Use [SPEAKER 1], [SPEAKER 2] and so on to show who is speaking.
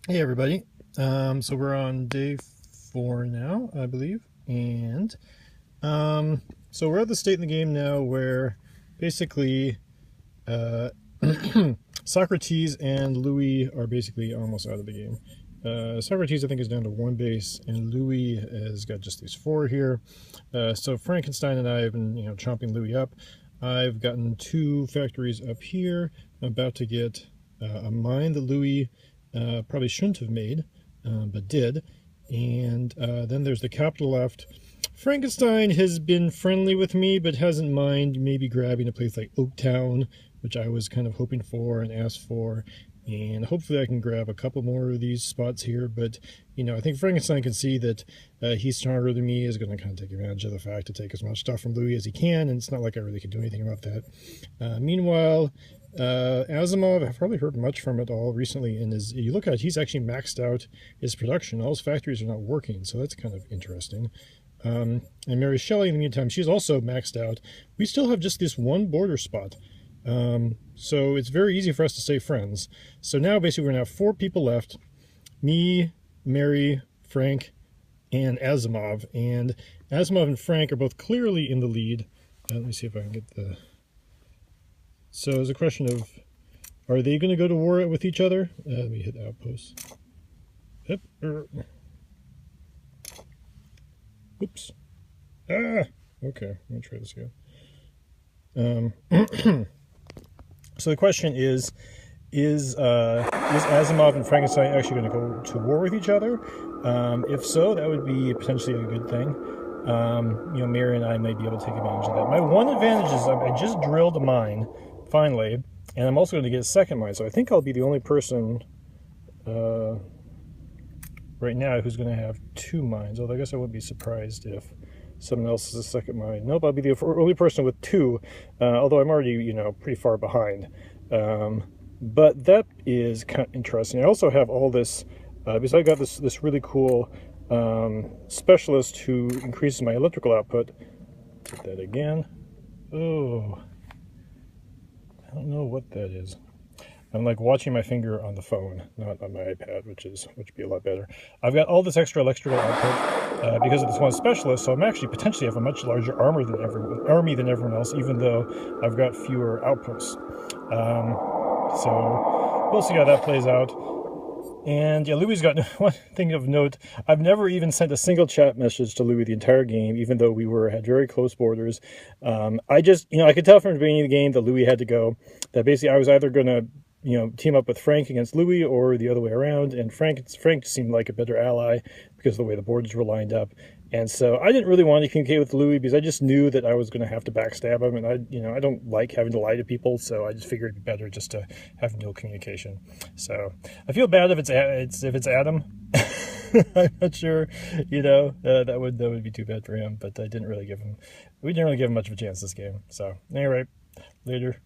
[SPEAKER 1] Hey everybody. So we're on day 4 now, I believe, and so we're at the state in the game now where basically uh, Socrates and Louis are basically almost out of the game. Socrates, I think, is down to 1 base, and Louis has got just these 4 here. So Frankenstein and I have been, chomping Louis up. I've gotten 2 factories up here. I'm about to get a mine that Louis probably shouldn't have made, but did. And then there's the capital left. Frankenstein has been friendly with me, but hasn't mind maybe grabbing a place like Oaktown, which I was kind of hoping for and asked for. And hopefully I can grab a couple more of these spots here. But, I think Frankenstein can see that he's stronger than me, is going to kind of take advantage of the fact to take as much stuff from Louis as he can. And it's not like I really can do anything about that. Meanwhile, Asimov, I've hardly heard much from at all recently. And you look at it, he's actually maxed out his production. All his factories are not working. So that's kind of interesting. And Mary Shelley, in the meantime, she's also maxed out. We still have just this one border spot. So it's very easy for us to stay friends. So now basically we're going to have 4 people left. Me, Mary, Frank, and Asimov. And Asimov and Frank are both clearly in the lead. Let me see if I can get the... So there's a question of, are they going to go to war with each other? Let me hit outpost. Yep. Oops. Ah! Okay, let me try this again. So the question is Asimov and Frankenstein actually going to go to war with each other? If so, that would be potentially a good thing. Mary and I might be able to take advantage of that. My one advantage is I just drilled a mine, finally, and I'm also going to get a second mine, so I think I'll be the only person right now who's going to have 2 mines, although I guess I wouldn't be surprised if someone else is a second mine. Nope, I'll be the only person with 2, although I'm already, pretty far behind. But that is kind of interesting. I also have all this, because I got this really cool specialist who increases my electrical output. Hit that again. Oh, I don't know what that is. I'm like watching my finger on the phone, not on my iPad, which would be a lot better. I've got all this extra electrical output because of this one specialist, so I'm actually potentially have a much larger army than everyone else, even though I've got fewer outposts. So we'll see how that plays out. And yeah, Louis got one thing of note. I've never even sent a single chat message to Louis the entire game, even though we had very close borders. I just, I could tell from the beginning of the game that Louis had to go. That basically I was either going to team up with Frank against Louis or the other way around. And Frank seemed like a better ally because of the way the borders were lined up. And so I didn't really want to communicate with Louis because I just knew that I was going to have to backstab him. And I don't like having to lie to people. So I just figured it'd be better just to have no communication. So I feel bad if it's Adam. I'm not sure, that would be too bad for him. But we didn't really give him much of a chance this game. So anyway, later.